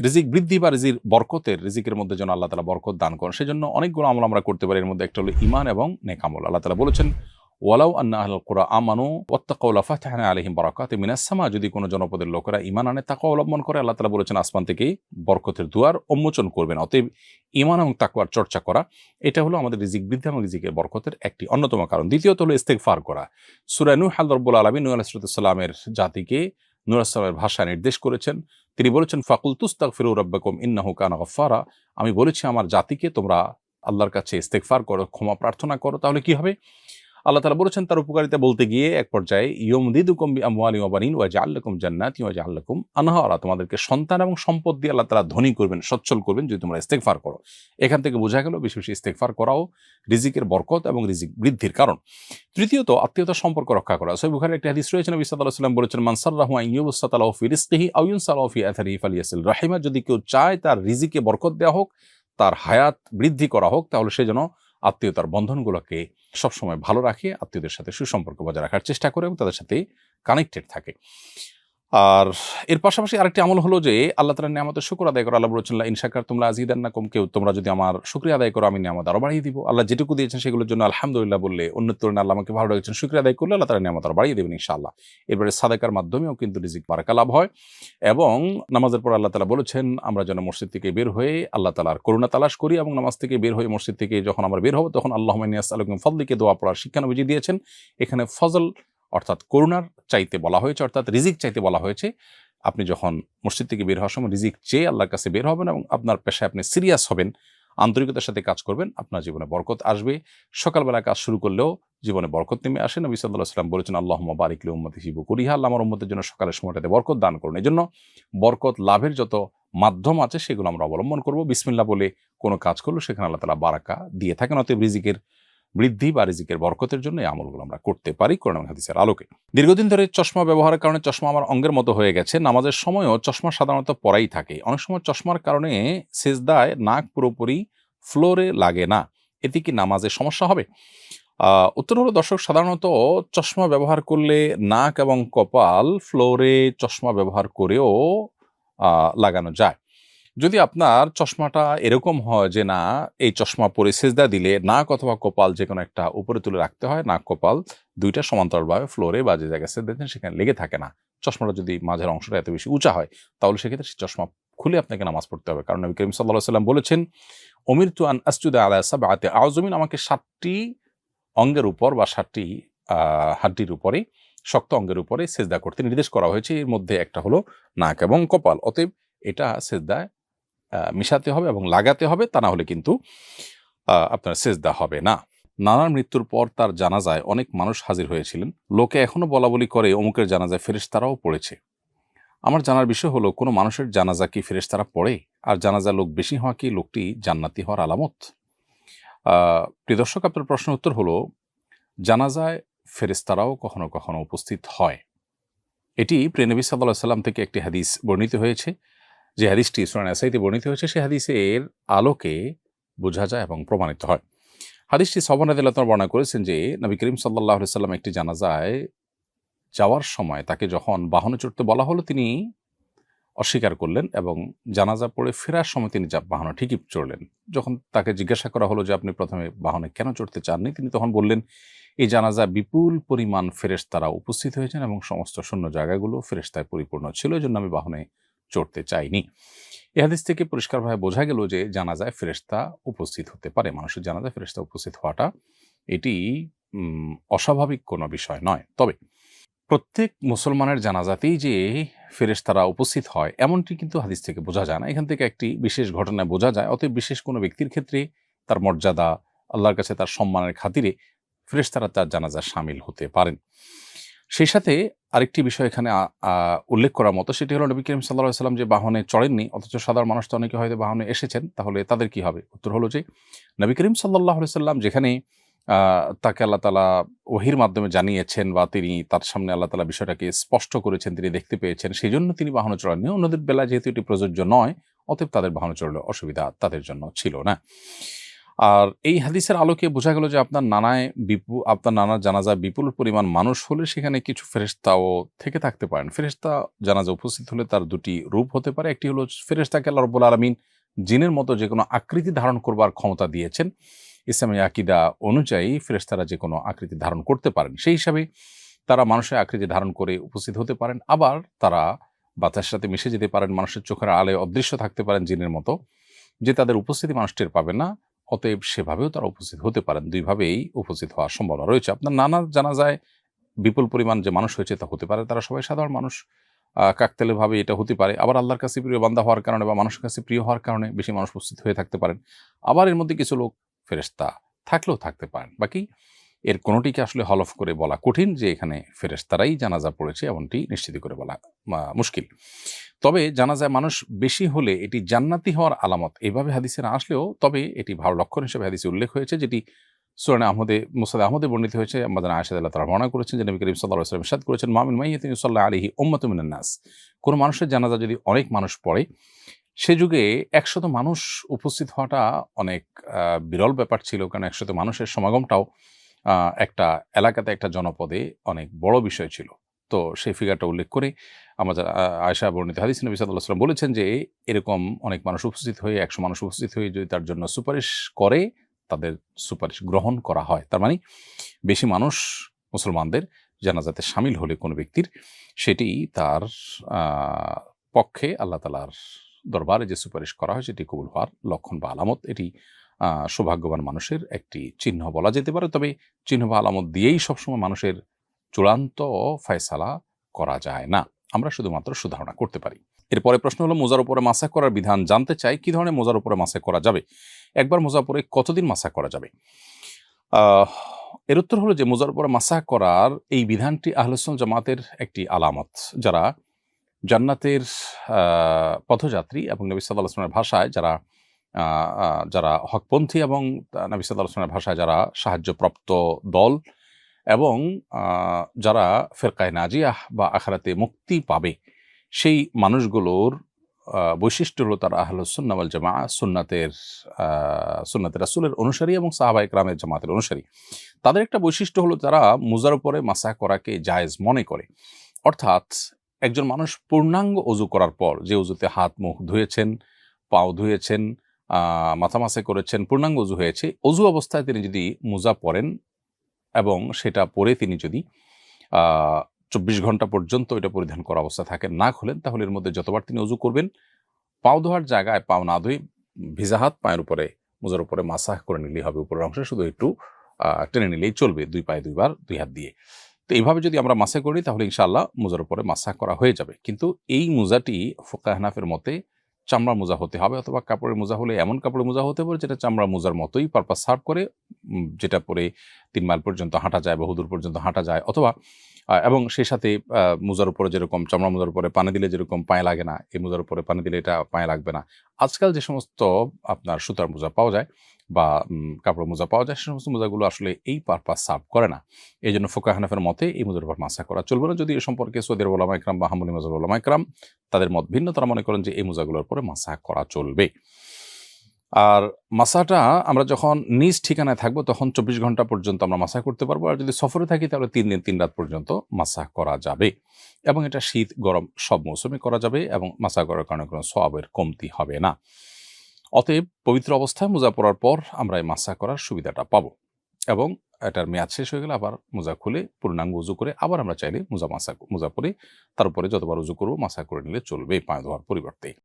রিজিক বৃদ্ধি বা রিজিকের মধ্যে যেন আল্লাহ তাআলা বরকত দান করেন, সেজন্য অনেকগুলো আমল আমরা করতে পারি। এর মধ্যে একটা হলো ঈমান এবং নেক আমল। আল্লাহ তাআলা বলেছেন, ওয়ালাউ আন্না আহলাল কুরা আমানু ওয়াত্তাকাউ লাফাতাহনা আলাইহিম বারাকাতিম মিনাস সামা। যদি কোনো জনপদের লোকেরা ঈমান আনে, তাকওয়া অবলম্বন করে, আল্লাহ তাআলা বলেছেন আসমান থেকেই বরকতের দুয়ার উন্মোচন করবেন। অতএব ঈমান এবং তাকওয়ার চর্চা করা, এটা হলো আমাদের রিজিক বৃদ্ধি এবং রিজিকের বরকতের একটি অন্যতম কারণ। দ্বিতীয়ত হলো ইস্তেগফার করা। সূরা নূহ আল্লাহ রাব্বুল আলামিন নূহ আলাইহিস সালামের জাতিকে নূহ আলাইহিস সালামের ভাষায় নির্দেশ করেছেন। তিনি বলেছেন, ফাকুলতু আস্তাগফিরু রাব্বাকুম ইন্নাহু কানা গাফফারা। আমি বলেছি আমার জাতিকে তোমরা আল্লাহর কাছে ইস্তেগফার করো, ক্ষমা প্রার্থনা করো, তাহলে কি হবে? আল্লাহ তাআলা বলেছেন তার উপকারিতা বলতে গিয়ে এক পর্যায়ে, ইউমদিদুকুম বিআমওয়ালিন ওয়া বানিন ওয়া জাআল লাকুম জান্নাতিন ওয়া জাআল লাকুম আনহারা। তোমাদেরকে সন্তান এবং সম্পদ দিয়ে আল্লাহ তাআলা ধনী করবেন, সচ্ছল করবেন যদি তোমরা ইস্তেগফার করো। এখান থেকে বোঝা গেল বেশি বেশি ইস্তেগফার করাও রিজিকের বরকত এবং রিজিক বৃদ্ধির কারণ। তৃতীয়ত আত্মীয়তার সম্পর্ক রক্ষা করা। সহিহ বুখারীর একটি হাদিস রয়েছে, নবী সাল্লাল্লাহু আলাইহি ওয়াসাল্লাম বলেছেন, মান সাররাহু আন ইউবসাতা লাহু ফি রিজকিহি আও ইউনসা লাহু ফি আথারিহি ফালিয়াসিল রাহিমা। যদি কেউ চায় তার রিজিকে বরকত দেওয়া হোক, তার হায়াত বৃদ্ধি করা হোক, তাহলে সে যেন আত্মীয়তার বন্ধনগুলোকে সবসময় ভালো রাখে, আত্মীয়দের সাথে সুসম্পর্ক বজায় রাখার চেষ্টা করে এবং তাদের সাথে কানেক্টেড থাকে। আর এর পাশাপাশি আরেকটি আমল হলো যে আল্লাহ তাআলার নিয়ামতের শুকর আদায় করা। আল্লাহ বলেছেন, লা ইন শাকারতুম লা আযীদান্নাকুম। কেউ তোমরা যদি আমার শুকরিয়া আদায় করো, আমি নিয়ামত আরো বাড়িয়ে দিব। আল্লাহ যেটুকু দিয়েছেন সেগুলোর জন্য আলহামদুলিল্লাহ বললে, অন্যের তুলনায় আল্লাহ আমাকে ভালো রেখেছেন, শুকরিয়া আদায় করলে আল্লাহ তাআলা নিয়ামত আরো বাড়িয়ে দেবেন ইনশাআল্লাহ। এরপরে সাদাকার মাধ্যমেও কিন্তু রিজিক বারাকা লাভ হয়। এবং নামাজের পর আল্লাহ তাআলা বলেছেন আমরা যেন মসজিদ থেকে বের হয়ে আল্লাহ তাআলার করুণা তালাশ করি, এবং নামাজ থেকে বের হয়ে মসজিদ থেকে যখন আমরা বের হব তখন আল্লাহুম্মা ইন্নী আসআলুকা মিন ফাদলিকা দোয়া পড়ার শিক্ষা নবীজি দিয়েছেন। এখানে ফজল অর্থাৎ করুণার চাইতে বলা হয়েছে, অর্থাৎ রিজিক চাইতে বলা হয়েছে। আপনি যখন মসজিদ থেকে বের হওয়ার সময় রিজিক চেয়ে আল্লাহর কাছে বের হবেন এবং আপনার পেশায় আপনি সিরিয়াস হবেন, আন্তরিকতার সাথে কাজ করবেন, আপনার জীবনে বরকত আসবে। সকালবেলা কাজ শুরু করলেও জীবনে বরকত নেমে আসে। নবী সাল্লাল্লাহু আলাইহি ওয়াসাল্লাম বলেছেন, আল্লাহুম্মা বারিক লি উম্মতি ফি বুকুরিহা। আল্লাহ আমার উম্মতের জন্য সকালের সময়টাতে বরকত দান করুন। এজন্য বরকত লাভের যত মাধ্যম আছে সেগুলো আমরা অবলম্বন করব। বিসমিল্লাহ বলে কোনো কাজ করলে সেখানে আল্লাহ তাআলা বারাকা দিয়ে থাকেন। অতএব রিজিকের বৃদ্ধি বা রিজিকের বরকতের জন্য এই আমলগুলো আমরা করতে পারি কোরআন এবং হাদিসের আলোকে। দীর্ঘদিন ধরে চশমা ব্যবহারের কারণে চশমা আমার অঙ্গের মতো হয়ে গেছে। নামাজের সময়ও চশমা সাধারণত পরাই থাকে। অনেক সময় চশমার কারণে সেজদায় নাক পুরোপুরি ফ্লোরে লাগে না। এতে কি নামাজে সমস্যা হবে? উত্তর হলো, দর্শক, সাধারণত চশমা ব্যবহার করলে নাক এবং কপাল ফ্লোরে চশমা ব্যবহার করেও লাগানো যায়। যদি আপনার চশমাটা এরকম হয় যে না, এই চশমা পরে সেজদা দিলে নাক অথবা কপাল যে কোনো একটা উপরে তুলে রাখতে হয়, নাক কপাল দুইটা সমান্তরালভাবে ফ্লোরে বা যে জায়গায় সেজদা দেন সেখানে লেগে থাকে না। চশমাটা যদি মাঝের অংশটা এত বেশি উঁচা হয়, তাহলে সেক্ষেত্রে সেই চশমা খুলে আপনাকে নামাজ পড়তে হবে। কারণ নবী করিম সাল্লাল্লাহু আলাইহি ওয়াসাল্লাম বলেছেন, উমিরতু আন আসজুদা আলা সাবআতি আযমিন। আমাকে 7টি অঙ্গের উপর বা 7টি হাড্ডির উপরে, শক্ত অঙ্গের উপরে সেজদা করতে নির্দেশ করা হয়েছে। এর মধ্যে একটা হলো নাক এবং কপাল। অতএব এটা সেজদায় মিশাতে হবে এবং লাগাতে হবে, তা না হলে কিন্তু আপনার সেজদা হবে না। নানার মৃত্যুর পর তার জানাজায় অনেক মানুষ হাজির হয়েছিলেন। লোকে এখনো বলাবলি করে অমুকের জানাজায় ফেরেশতারাও পড়েছে। আমার জানার বিষয় হলো, কোনো মানুষের জানাজা কি ফেরেশতারা পড়ে? আর জানাজা লোক বেশি হওয়া কি লোকটি জান্নাতি হওয়ার আলামত? প্রিয় দর্শক, আপনার প্রশ্নের উত্তর হলো, জানাজায় ফেরেশতারাও কখনো কখনো উপস্থিত হয়। এটি প্রিয় নবী সাল্লাল্লাহু আলাইহি ওয়াসাল্লাম থেকে একটি হাদিস বর্ণিত হয়েছে। যে হাদিসটি সূরা নাসাইতে বর্ণিত হয়েছে, সে হাদিসের আলোকে বোঝা যায় এবং প্রমাণিত হয়। হাদিসটি সাহাবা রাদিয়াল্লাহু তাআলা বর্ণনা করেছেন যে নবী করিম সাল্লাল্লাহু আলাইহি ওয়াসাল্লাম একটি জানাজায় যাওয়ার সময় তাকে যখন বাহনে চড়তে বলা হলো, তিনি অস্বীকার করলেন এবং জানাজা পড়ে ফেরার সময় তিনি বাহনে ঠিকই চড়লেন। যখন তাকে জিজ্ঞাসা করা হলো যে আপনি প্রথমে বাহনে কেন চড়তে চাননি, তিনি তখন বললেন, এই জানাজা বিপুল পরিমাণ ফেরেশতারা উপস্থিত হয়েছেন এবং সমস্ত শূন্য জায়গাগুলো ফেরেশতায় পরিপূর্ণ ছিল, এজন্য আমি বাহনে চড়তে চাইনি। এই হাদিস থেকে পরিষ্কারভাবে বোঝা গেল যে জানাজায় ফেরেশতা উপস্থিত হতে পারে। মানুষের জানাজায় ফেরেশতা উপস্থিত হওয়াটা এটি অস্বাভাবিক কোনো বিষয় নয়। তবে প্রত্যেক মুসলমানের জানাজাতেই যে ফেরেশতারা উপস্থিত হয় এমনটি কিন্তু হাদিস থেকে বোঝা যায় না। এখান থেকে একটি বিশেষ ঘটনায় বোঝা যায়। অতএব বিশেষ কোনো ব্যক্তির ক্ষেত্রে তার মর্যাদা, আল্লাহর কাছে তার সম্মানের খাতিরে ফেরেশতারা তার জানাজায় শামিল হতে পারেন। সেই সাথে আরেকটি বিষয় এখানে উল্লেখ করার মতো, সেটি হলো নবী করিম সাল্লাল্লাহু আলাইহি ওয়াসাল্লাম যে বাহনে চড়েননি, অথচ সাধারণ মানুষ তো অনেকে হয়তো বাহনে এসেছেন, তাহলে তাদের কি হবে? উত্তর হলো যে নবী করিম সাল্লাল্লাহু আলাইহি ওয়াসাল্লাম যেখানে তাকে আল্লাহ তাআলা ওহীর মাধ্যমে জানিয়েছেন বা তিনি তার সামনে আল্লাহ তাআলা বিষয়টাকে স্পষ্ট করেছেন, তিনি দেখতে পেয়েছেন, সেজন্য তিনি বাহনে চড়েননি। অন্যদের বেলায় যেহেতু এটি প্রযোজ্য নয়, অতএব তাদের বাহনে চড়লে অসুবিধা তাদের জন্য ছিল না। আর এই হাদিসের আলোকে বোঝা গেল যে আপনার নানার জানাজায় বিপুল পরিমাণ মানুষ হলে সেখানে কিছু ফেরেশতাও থেকে থাকতে পারেন। ফেরেশতা জানাজা উপস্থিত হলে তার দুটি রূপ হতে পারে। একটি হলো ফেরেশতাকে আল্লাহ রাব্বুল আলামিন জিনের মতো যেকোনো আকৃতি ধারণ করবার ক্ষমতা দিয়েছেন। ইসলামী আকীদা অনুযায়ী ফেরেশতারা যেকোনো আকৃতি ধারণ করতে পারেন। সেই হিসাবে তারা মানুষের আকৃতি ধারণ করে উপস্থিত হতে পারেন। আবার তারা বাতাসের সাথে মিশে যেতে পারেন, মানুষের চোখের আলোয় অদৃশ্য থাকতে পারেন জিনের মতো, যে তাদের উপস্থিতি মানুষ টের পাবে না। অতএব সেভাবেও তারা উপস্থিত হতে পারেন। ২ ভাবেই উপস্থিত হওয়ার সম্ভাবনা রয়েছে। আপনার নানার জানাজায় বিপুল পরিমাণ যে মানুষ হয়েছে তা হতে পারে। তারা সবাই সাধারণ মানুষ। কাকতালীয়ভাবে এটা হতে পারে। আবার আল্লাহর কাছে প্রিয় বান্দা হওয়ার কারণে বা মানুষের কাছে প্রিয় হওয়ার কারণে বেশি মানুষ উপস্থিত হয়ে থাকতে পারেন। আবার এর মধ্যে কিছু লোক ফেরেশতা থাকলেও থাকতে পারেন। বাকি এর কোনটিকে আসলে হলফ করে বলা কঠিন যে এখানে ফেরেশতারাই জানাজা পড়েছে এমনটি নিশ্চিত করে বলা মুশকিল। তবে জানাজায় মানুষ বেশি হলে এটি জান্নাতি হওয়ার আলামত এভাবে হাদিসে না আসলেও তবে এটি ভালো লক্ষণ হিসেবে হাদিসে উল্লেখ হয়েছে, যেটি মুসনাদে আহমদে বর্ণিত হয়েছে। আম্মা আয়েশা রাদিয়াল্লাহু তাআলা বর্ণনা করেছেন যে নবী করিম সাল্লাল্লাহু আলাইহি ওয়াসাল্লাম ইরশাদ করেছেন, মা মিন মাইয়িতিন ইউসাল্লা আলাইহি উম্মাতুম মিনান নাস। কোন মানুষের জানাজা যদি অনেক মানুষ পড়ে, সে যুগে ১০০ মানুষ উপস্থিত হওয়াটা অনেক বিরল ব্যাপার ছিল, কারণ ১০০ মানুষের সমাগমটাও একটা এলাকাতে একটা জনপদে অনেক বড় বিষয় ছিল। তো সেই ফিগারটা উল্লেখ করে আমাদের আয়েশা বর্ণিত হাদিসে নবী সাল্লাল্লাহু আলাইহি ওয়াসাল্লাম বলেছেন যে এরকম অনেক মানুষ উপস্থিত হয়ে ১০০ মানুষ উপস্থিত হয়ে যদি তার জন্য সুপারিশ করে, তাদের সুপারিশ গ্রহণ করা হয়। তার মানে বেশি মানুষ মুসলমানদের জানাজাতে শামিল হলে কোনো ব্যক্তির, সেটি তার পক্ষে আল্লাহ তাআলার দরবারে যে সুপারিশ করা হয় সেটি কবুল হওয়ার লক্ষণ বা আলামত। এটি সৌভাগ্যবান মানুষের একটি চিহ্ন বলা যেতে পারে। তবে চিহ্ন বা আলামত দিয়েই সবসময় মানুষের চূড়ান্ত ফয়সালা করা যায় না। আমরা শুধুমাত্র সুধারণা করতে পারি। এরপরে প্রশ্ন হলো, মোজার উপরে মাসা করার বিধান জানতে চাই। কি ধরনের মোজার উপরে মাসা করা যাবে? একবার মোজা পরে কতদিন মাসা করা যাবে? এর উত্তর হলো যে মোজার উপরে মাসা করার এই বিধানটি আহলে সুন্নাত জামাতের একটি আলামত। যারা জান্নাতের পথযাত্রী এবং নবী সাল্লাল্লাহু আলাইহি ওয়াসাল্লামের ভাষায় যারা হকপন্থী এবং নবী সাল্লাল্লাহু আলাইহি ওয়াসাল্লামের ভাষায় যারা সাহায্যপ্রাপ্ত দল এবং যারা ফিরকায়ে নাজিয়াহ বা আখিরাতে মুক্তি পাবে, সেই মানুষগুলোর বৈশিষ্ট্য হলো তারা আহলুস সুন্নাহ ওয়াল জামাআহ, সুন্নাতে রাসূলের অনুসারী এবং সাহাবায়ে কেরামের জামাতের অনুসারী। তাদের একটা বৈশিষ্ট্য হলো তারা মুজার উপরে মাসা করাকে জায়েজ মনে করে। অর্থাৎ একজন মানুষ পূর্ণাঙ্গ ওযু করার পর, যে ওযুতে হাত মুখ ধুয়েছেন, পাও ধুয়েছেন, মাথা মাসা করেছেন, পূর্ণাঙ্গ ওযু হয়েছে, ওযু অবস্থায় তিনি যদি মুজা পরেন এবং সেটা পরে তিনি যদি ২৪ ঘন্টা পর্যন্ত এটা পরিধান করা অবস্থা থাকেন, না খোলেন, তাহলে এর মধ্যে যতবার তিনি ওযু করবেন, পাও ধোয়ার জায়গায় পাও না ধুয়ে ভিজা হাত পায়ের উপরে মুজার উপরে মাসাহ করে নিলেই হবে। উপরের অংশে শুধু একটু টেনে নিলেই চলবে, ২ পায়ে ২ বার ২ হাত দিয়ে। তো এইভাবে যদি আমরা মাসা করি তাহলে ইনশাআল্লাহ মুজার উপরে মাসাহ করা হয়ে যাবে। কিন্তু এই মুজাটি ফুকাহে হানাফির মতে চামড়ার মোজা হতে হবে, অথবা কাপড়ের মোজা হলে এমন কাপড়ের মোজা হতে পারে যেটা চামড়ার মোজার মতোই পারপাস সার্ভ করে, যেটা পরে ৩ মাইল পর্যন্ত হাঁটা যায়, বহুদূর পর্যন্ত হাঁটা যায়। অথবা এবং সেই সাথে মোজার উপরে যেরকম চামড়া মোজার উপরে পানি দিলে যেরকম পায়ে লাগে না, এই মোজার উপরে পানি দিলে এটা পায়ে লাগবে না। আজকাল যে সমস্ত আপনার সুতার মোজা পাওয়া যায় বা কাপড়ের মোজা পাওয়া যায়, সে সমস্ত মোজাগুলো আসলে এই পারপাস সার্ভ করে না। এই জন্য ফুকাহে হানাফির মতে এই মোজার উপর মাসা করা চলবে না। যদি এ সম্পর্কে সৌদির উলামা ইকরাম বা হাম্বলী মাযহাবের উলামা ইকরাম তাদের মত ভিন্ন, তারা মনে করেন যে এই মোজাগুলোর উপরে মাসা করা চলবে। আর মাসাটা আমরা যখন নিজ ঠিকানায় থাকবো তখন ২৪ ঘন্টা পর্যন্ত আমরা মাসা করতে পারবো। আর যদি সফরে থাকি তাহলে ৩ দিন ৩ রাত পর্যন্ত মাসা করা যাবে, এবং এটা শীত গরম সব মৌসুমে করা যাবে, এবং মাসা করার কারণে কোনো সওয়াবের কমতি হবে না। অতএব পবিত্র অবস্থায় মোজা পরার পর আমরা এই মাসা করার সুবিধাটা পাবো, এবং এটার মেয়াদ শেষ হয়ে গেলে আবার মোজা খুলে পূর্ণাঙ্গ উজু করে আবার আমরা চাইলে মোজা পরে তার উপরে যতবার উজু করবো মাসা করে নিলে চলবে পায়ে ধোয়ার পরিবর্তে।